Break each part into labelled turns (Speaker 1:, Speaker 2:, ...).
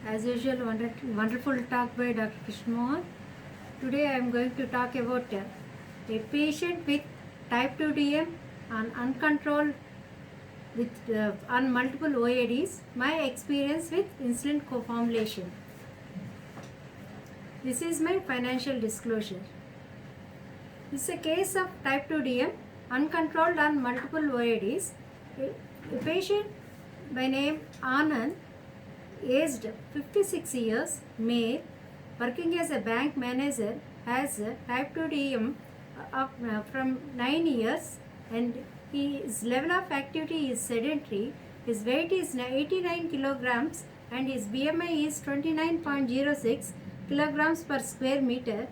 Speaker 1: As usual, wonderful talk by Dr. Krishnamohan. Today I am going to talk about a patient with type 2 DM on uncontrolled on multiple OADs, my experience with insulin co-formulation. This is my financial disclosure. This is a case of type 2 DM uncontrolled on multiple OADs. A patient by name Anand, aged 56 years, male, working as a bank manager, has type 2 DM from 9 years, and his level of activity is sedentary. His weight is 89 kilograms and his BMI is 29.06 kilograms per square meter,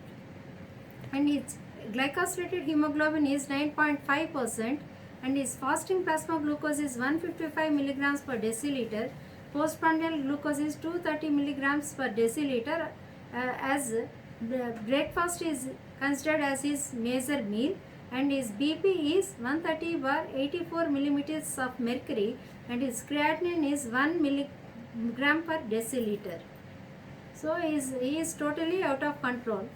Speaker 1: and his glycosylated hemoglobin is 9.5%, and his fasting plasma glucose is 155 milligrams per deciliter. Postprandial glucose is 230 milligrams per deciliter, as the breakfast is considered as his major meal, and his BP is 130/84 millimeters of mercury, and his creatinine is 1 milligram per deciliter. So he is totally out of control.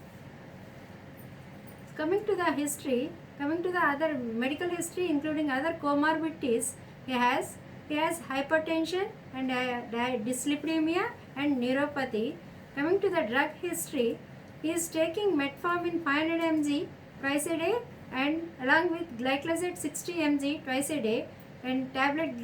Speaker 1: Coming to the other medical history, including other comorbidities, he has hypertension and dyslipidemia and neuropathy. Coming to the drug history, he is taking metformin 500 mg twice a day, and along with glyclazide 60 mg twice a day, and tablet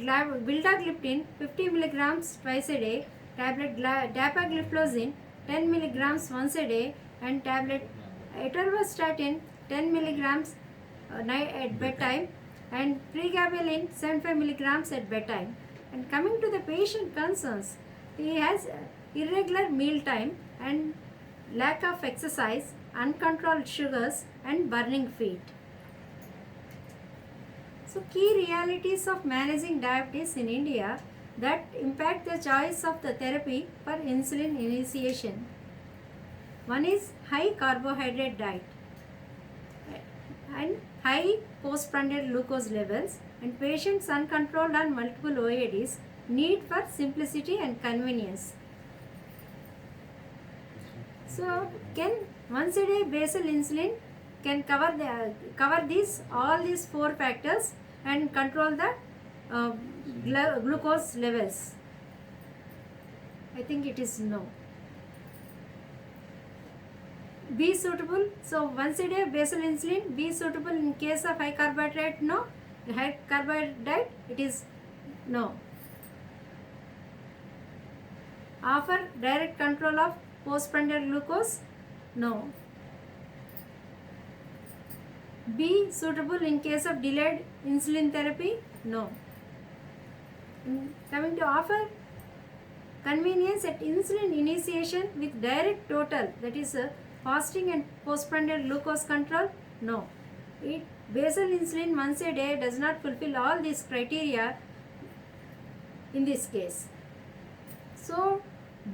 Speaker 1: vildagliptin 50 milligrams twice a day, tablet dapagliflozin 10 milligrams once a day, and tablet atorvastatin 10 milligrams at bedtime, and pregabalin 75 milligrams at bedtime. And coming to the patient concerns, he has irregular meal time and lack of exercise, uncontrolled sugars, and burning feet. So key realities of managing diabetes in India that impact the choice of the therapy for insulin initiation. One is high carbohydrate diet and high postprandial glucose levels, and patients uncontrolled on multiple OADs need for simplicity and convenience. So can once a day basal insulin can cover all these four factors and control the glucose levels? I think it is no. Be suitable. So once a day basal insulin be suitable in case of high carbohydrate? No. High carbohydrate diet, it is no. Offer direct control of postprandial glucose? No. Be suitable in case of delayed insulin therapy? No. Coming to offer convenience at insulin initiation with direct total, that is fasting and postprandial glucose control? No. Basal insulin once a day does not fulfill all these criteria in this case. So,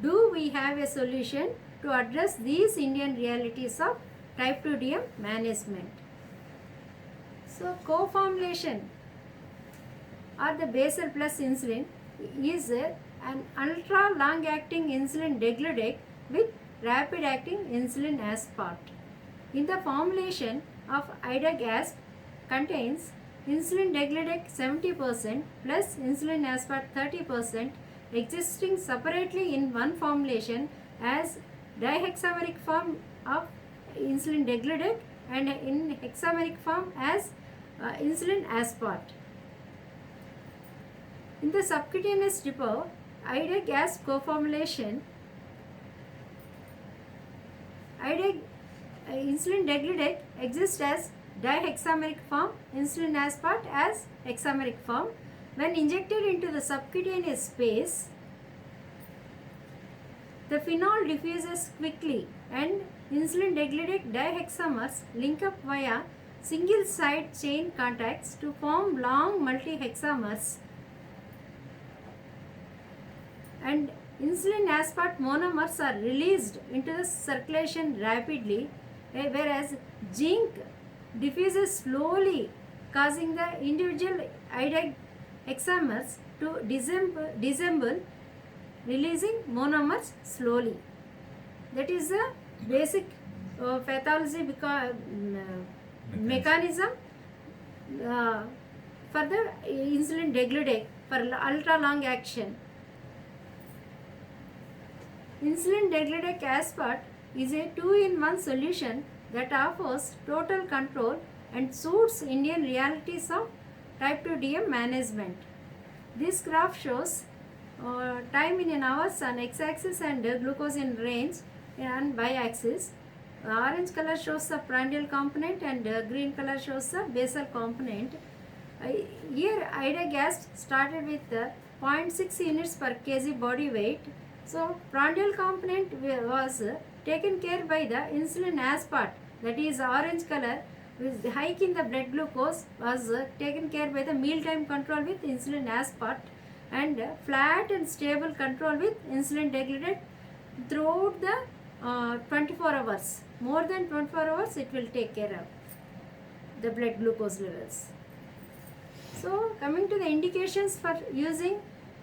Speaker 1: do we have a solution to address these Indian realities of type 2 DM management? So, co-formulation or the basal plus insulin is an ultra long acting insulin degludec with rapid acting insulin aspart. In the formulation of idagasp contains insulin degludec 70% plus insulin aspart 30%, existing separately in one formulation as dihexameric form of insulin degludec and in hexameric form as insulin aspart. In the subcutaneous depot, idagasp co-formulation, insulin degludec exists as dihexameric form, insulin aspart as hexameric form. When injected into the subcutaneous space, the phenol diffuses quickly and insulin degludec dihexamers link up via single side chain contacts to form long multi-hexamers, and insulin aspart monomers are released into the circulation rapidly, whereas zinc diffuses slowly, causing the individual hexamers to disassemble releasing monomers slowly. That is the basic pathology mechanism for the insulin degludec for ultra long action. Insulin degludec aspart is a 2-in-1 solution that offers total control and suits Indian realities of type 2 DM management. This graph shows time in hours on x-axis and glucose in range on y-axis. Orange color shows the prandial component and green color shows the basal component. Here Ida gas started with 0.6 units per kg body weight. So prandial component was taken care by the insulin aspart, that is orange color, with hike in the blood glucose was taken care by the mealtime control with insulin aspart, and flat and stable control with insulin degludec throughout the 24 hours. More than 24 hours it will take care of the blood glucose levels. So coming to the indications for using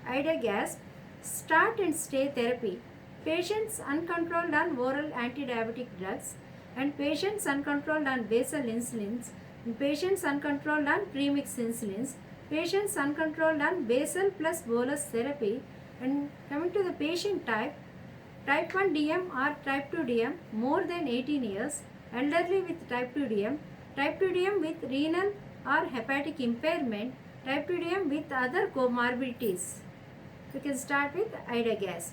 Speaker 1: Ida gas, start and stay therapy. Patients uncontrolled on oral anti-diabetic drugs, and patients uncontrolled on basal insulins, and patients uncontrolled on premix insulins, patients uncontrolled on basal plus bolus therapy. And coming to the patient type, type 1 DM or type 2 DM more than 18 years, elderly with type 2 DM, type 2 DM with renal or hepatic impairment, type 2 DM with other comorbidities. We can start with Ida gas.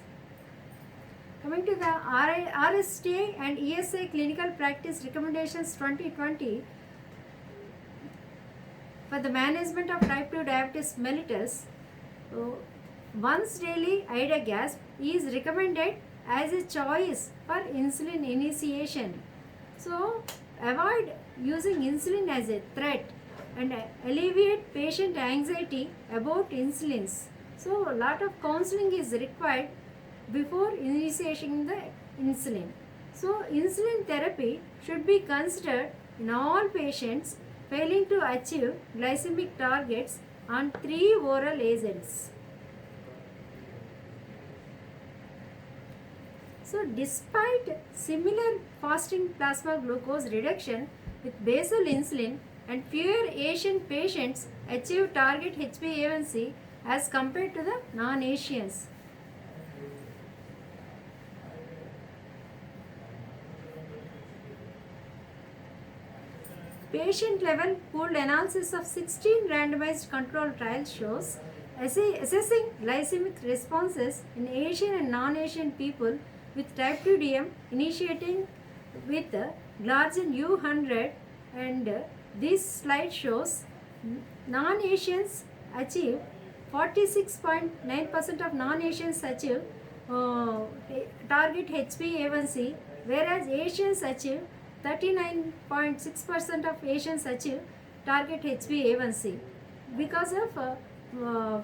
Speaker 1: Coming to the RSTA and ESA clinical practice recommendations 2020 for the management of type 2 diabetes mellitus, once daily Ida gas is recommended as a choice for insulin initiation. So avoid using insulin as a threat and alleviate patient anxiety about insulins. So a lot of counseling is required before initiating the insulin. So insulin therapy should be considered in all patients failing to achieve glycemic targets on 3 oral agents. So despite similar fasting plasma glucose reduction with basal insulin, and fewer Asian patients achieve target HbA1c as compared to the non-Asians. Patient level pooled analysis of 16 randomized controlled trials shows assessing glycemic responses in Asian and non-Asian people with type 2 DM initiating with Glargine U100, and this slide shows non-Asians achieve 46.9% of non-Asians achieve target HbA1c, whereas Asians achieve 39.6% of Asians achieve target HbA1c because of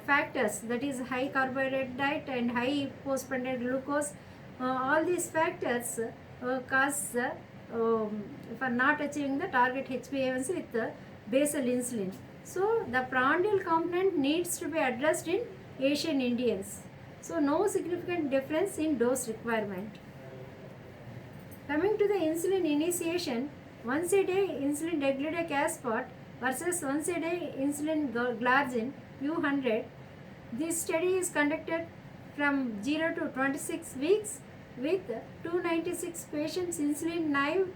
Speaker 1: factors, that is high carbohydrate diet and high postprandial glucose. All these factors cause for not achieving the target HbA1c with the basal insulin. So the prandial component needs to be addressed in Asian Indians. So no significant difference in dose requirement. Coming to the insulin initiation, once a day insulin degludec aspart versus once a day insulin Glargine U100. This study is conducted from 0 to 26 weeks with 296 patients, insulin naive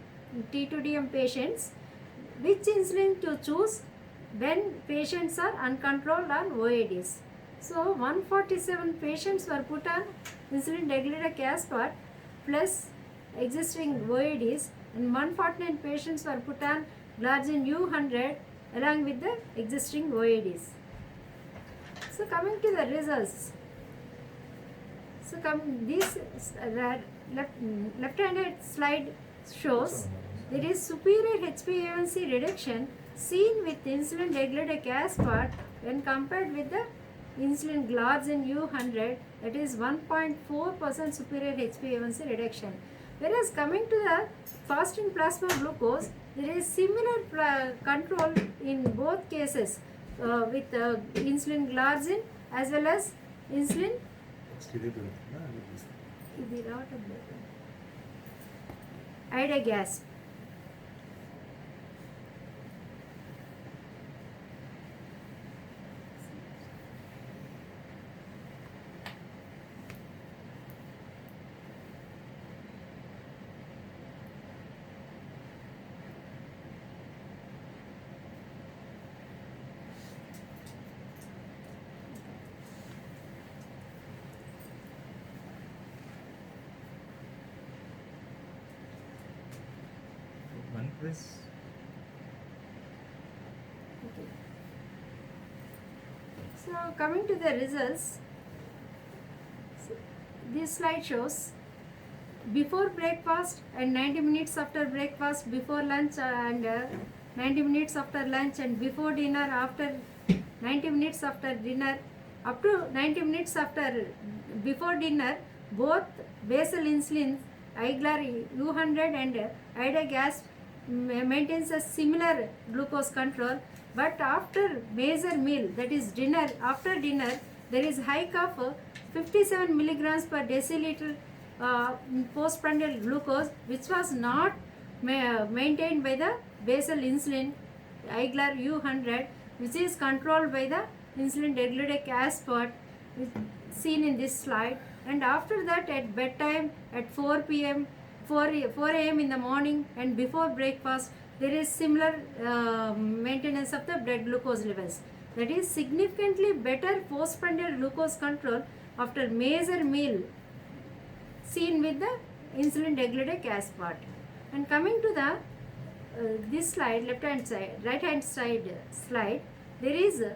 Speaker 1: T2DM patients. Which insulin to choose when patients are uncontrolled on OADs? So 147 patients were put on insulin degludec aspart plus existing OADs, and 149 patients were put on Glargine U100 along with the existing OADs. So coming to the results. So this left-handed slide shows there is superior HbA1c reduction seen with insulin degludec aspart when compared with the insulin Glargine U100, that is 1.4% superior HbA1c reduction. Whereas coming to the fasting plasma glucose, there is similar control in both cases with insulin Glargine as well as insulin
Speaker 2: next ఇదే పెరుగుతుందా అది తీస్తాం.
Speaker 1: ఇది రావటం లేదు. ఐడా gas.
Speaker 2: One plus
Speaker 1: Okay. So coming to the results, so this slide shows before breakfast and 90 minutes after breakfast, before lunch and 90 minutes after lunch, and before dinner, after 90 minutes after dinner, up to 90 minutes after before dinner, both basal insulin Iglar U100 and Ida gas maintains a similar glucose control, but after major meal, that is dinner, after dinner there is hike of 57 milligrams per deciliter postprandial glucose, which was not maintained by the basal insulin Iglar U100, which is controlled by the insulin degludec aspart seen in this slide. And after that, at bedtime at 4 p.m., 4 a.m. in the morning and before breakfast, there is similar maintenance of the blood glucose levels. That is significantly better postprandial glucose control after major meal seen with the insulin degludec aspart. And coming to the this slide, left hand side, right hand side slide, there is a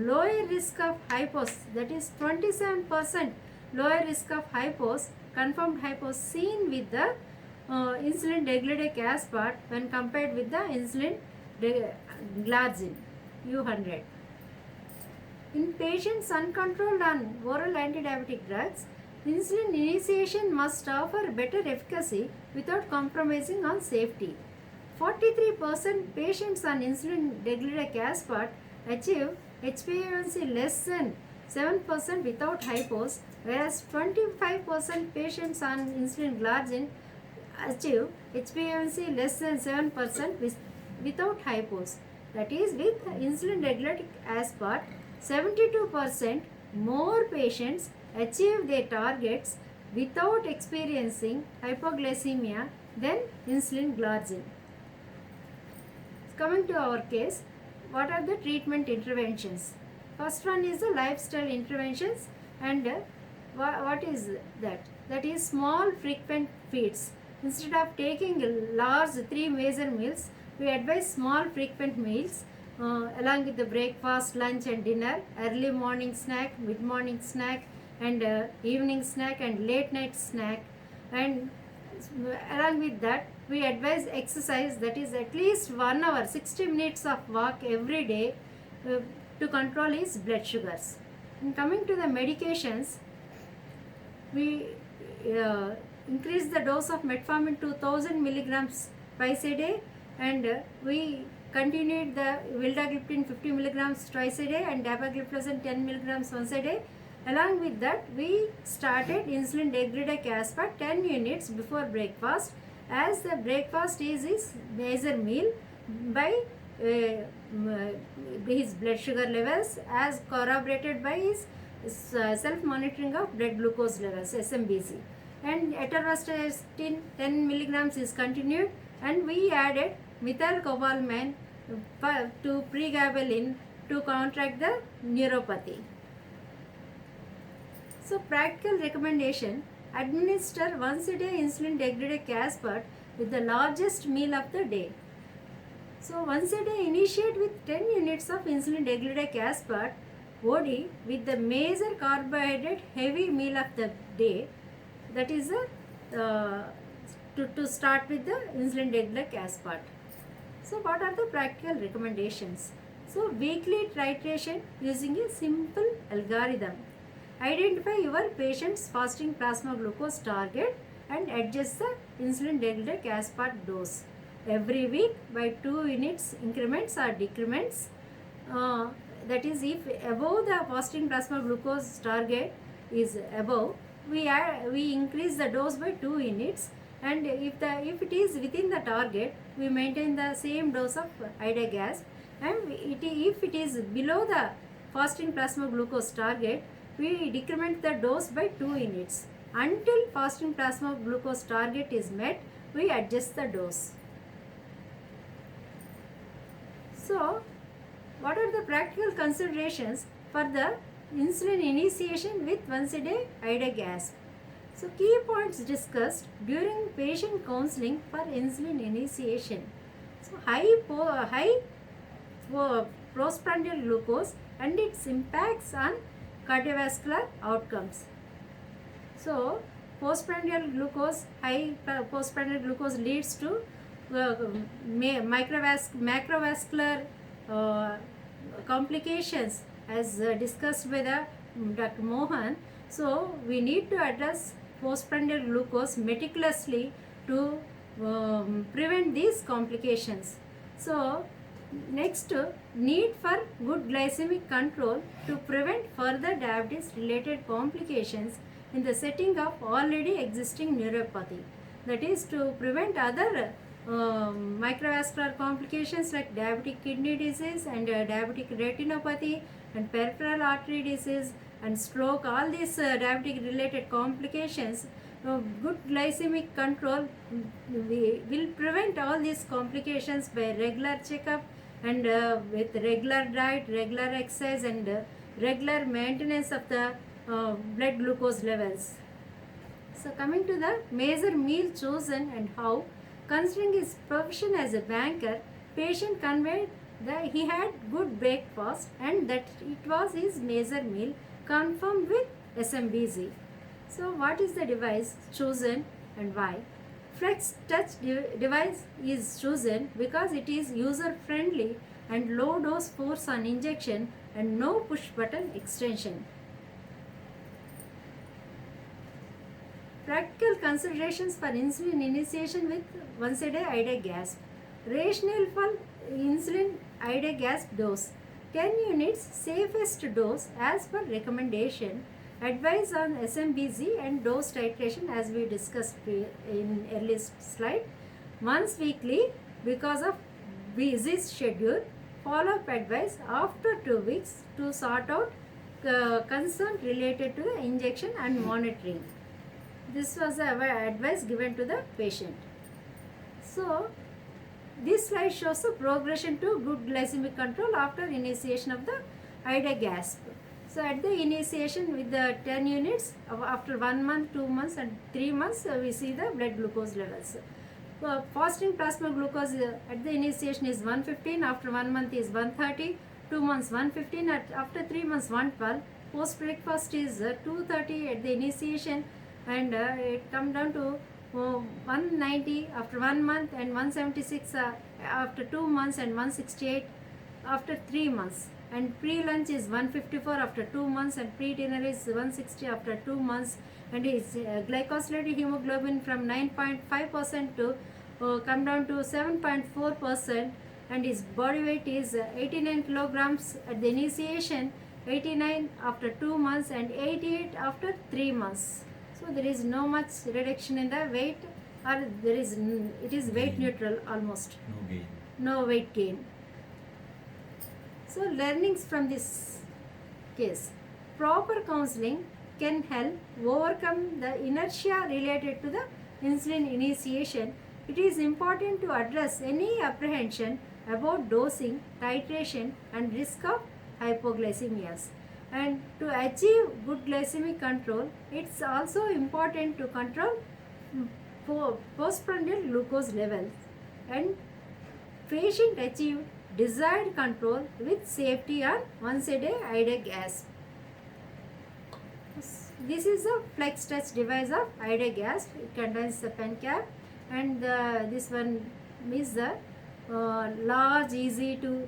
Speaker 1: lower risk of hypos, that is 27% lower risk of hypos, confirmed hypos seen with the insulin degludec aspart when compared with the insulin glargine U100. In patients uncontrolled on oral antidiabetic drugs, insulin initiation must offer better efficacy without compromising on safety. 43% patients on insulin degludec aspart achieve HbA1c less than 7% without hypos, whereas 25% patients on insulin glargine achieve HbA1c less than 7% without hypos. That is, with insulin degludec aspart, 72% more patients achieve their targets without experiencing hypoglycemia than insulin glargine. Coming to our case, what are the treatment interventions? First one is the lifestyle interventions, and what is that? That is small frequent feeds. Instead of taking large 3 major meals, we advise small frequent meals along with the breakfast, lunch and dinner, early morning snack, mid morning snack and evening snack and late night snack. And along with that, we advise exercise, that is at least 1 hour, 60 minutes of walk every day to control his blood sugars. And coming to the medications, we increase the dose of metformin to 1000 milligrams twice a day, and we continued the vildagliptin 50 milligrams twice a day and dapagliflozin 10 milligrams once a day. Along with that, we started insulin degludec aspart 10 units before breakfast, as the breakfast is his major meal, by his blood sugar levels as corroborated by his self-monitoring of blood glucose levels, SMBC. And atorvastatin 10 milligrams is continued, and we added methylcobalamin to pregabalin to counteract the neuropathy. So practical recommendation: administer once a day insulin degludec aspart with the largest meal of the day. So once a day initiate with 10 units of insulin degludec aspart OD with the major carbohydrate heavy meal of the day, that is to start with the insulin degludec aspart. So what are the practical recommendations? So weekly titration using a simple algorithm. Identify your patient's fasting plasma glucose target and adjust the insulin degludec aspart dose every week by 2 units increments or decrements. That is, if above the fasting plasma glucose target, is above, we increase the dose by 2 units, and if it is within the target, we maintain the same dose of idagasp, and if it is below the fasting plasma glucose target, we decrement the dose by 2 units. Until fasting plasma glucose target is met, we adjust the dose. So, what are the practical considerations for the insulin initiation with once a day idagasp? So, key points discussed during patient counseling for insulin initiation. So, high postprandial glucose and its impacts on cardiovascular outcomes. So, high postprandial glucose leads to macrovascular complications as discussed by the Dr. Mohan. So, we need to address postprandial glucose meticulously to prevent these complications. So, next, need for good glycemic control to prevent further diabetes related complications in the setting of already existing neuropathy. That is to prevent other microvascular complications like diabetic kidney disease and diabetic retinopathy and peripheral artery disease and stroke, all these diabetic related complications. Good glycemic control will prevent all these complications by regular checkup and with regular diet, regular exercise and regular maintenance of the blood glucose levels. So, coming to the major meal chosen and how, considering his profession as a banker, patient conveyed that he had good breakfast and that it was his major meal, confirmed with SMBC. So, what is the device chosen and why? Flex Touch device is chosen because it is user friendly and low dose force on injection and no push button extension. Practical considerations for insulin initiation with once a day idagasp. Rationale for insulin idagasp dose. 10 units safest dose as per recommendation. Advice on SMBC and dose titration as we discussed in earlier slide. Once weekly because of busy schedule. Follow-up advice after 2 weeks to sort out concern related to the injection and monitoring. This was the advice given to the patient. So, this slide shows the progression to good glycemic control after initiation of the idagasp. So, at the initiation with the 10 units, after 1 month, 2 months and 3 months, we see the blood glucose levels. Fasting plasma glucose at the initiation is 115, after 1 month is 130, 2 months 115, after 3 months 112, post breakfast is 230 at the initiation, and it come down to 190 after 1 month and 176 after 2 months and 168 after 3 months, and pre-lunch is 154 after 2 months and pre-dinner is 160 after 2 months, and his glycosylated hemoglobin from 9.5% to come down to 7.4%, and his body weight is 89 kilograms at the initiation, 89 after 2 months and 88 after 3 months. So there is no much reduction in the weight, or it is weight neutral almost.
Speaker 2: No gain.
Speaker 1: No weight gain. So learnings from this case. Proper counseling can help overcome the inertia related to the insulin initiation. It is important to address any apprehension about dosing, titration and risk of hypoglycemias. And to achieve good glycemic control, it's also important to control postprandial glucose levels, and patient achieve desired control with safety on once a day idagasp. This is a Flex Touch device of idagasp. It contains the pen cap, and this one is the large, easy to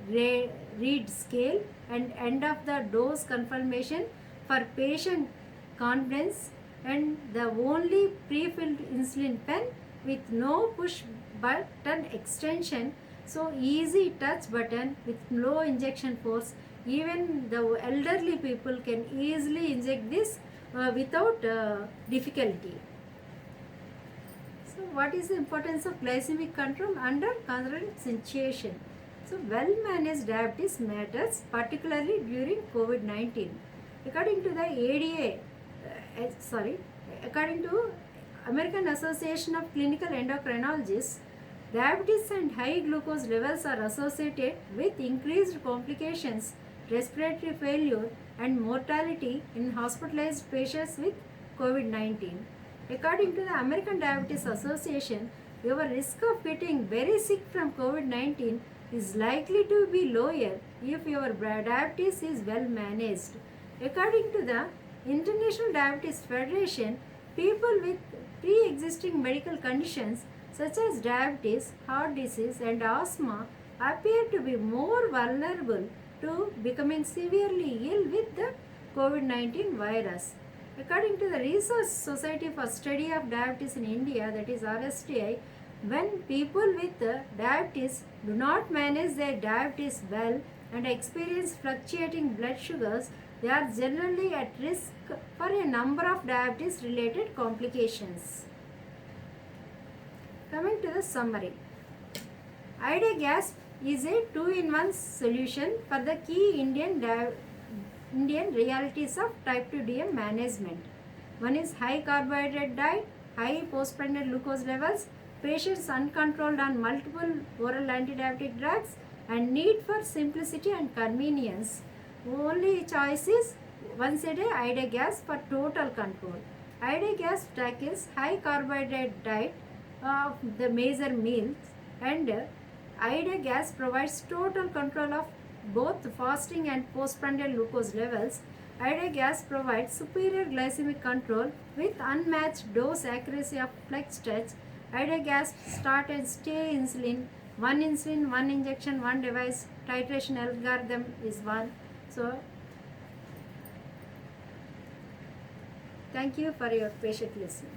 Speaker 1: read scale and end of the dose confirmation for patient confidence, and the only pre-filled insulin pen with no push button extension. So easy touch button with low injection force. Even the elderly people can easily inject this without difficulty. So what is the importance of glycemic control under current situation? So well-managed diabetes matters particularly during COVID-19. According to the according to American Association of Clinical Endocrinologists, diabetes and high glucose levels are associated with increased complications, respiratory failure, and mortality in hospitalized patients with COVID-19. According to the American Diabetes Association, your risk of getting very sick from COVID-19 is likely to be lower if your diabetes is well managed. According to the International Diabetes Federation, people with pre-existing medical conditions such as diabetes, heart disease, and asthma appear to be more vulnerable to becoming severely ill with the COVID-19 virus. According to the Research Society for Study of Diabetes in India, that is RSTI, when people with diabetes do not manage their diabetes well and experience fluctuating blood sugars, they are generally at risk for a number of diabetes related complications. Coming to the summary, Ida-Gasp is a 2-in-1 solution for the key Indian realities of type 2 DM management. One is high carbohydrate diet, high postprandial glucose levels, patients uncontrolled on multiple oral antidiabetic drugs, and need for simplicity and convenience. Only choice is once a day Ida-Gasp for total control. Ida-Gasp tackles high carbohydrate diet of the major meals, and Ida-Gasp provides total control of both fasting and postprandial glucose levels. Ida-Gasp provides superior glycemic control with unmatched dose accuracy of flex touch. Ida-Gasp start and stay insulin, one injection, one device. Titration algorithm is one. So, thank you for your patient listening.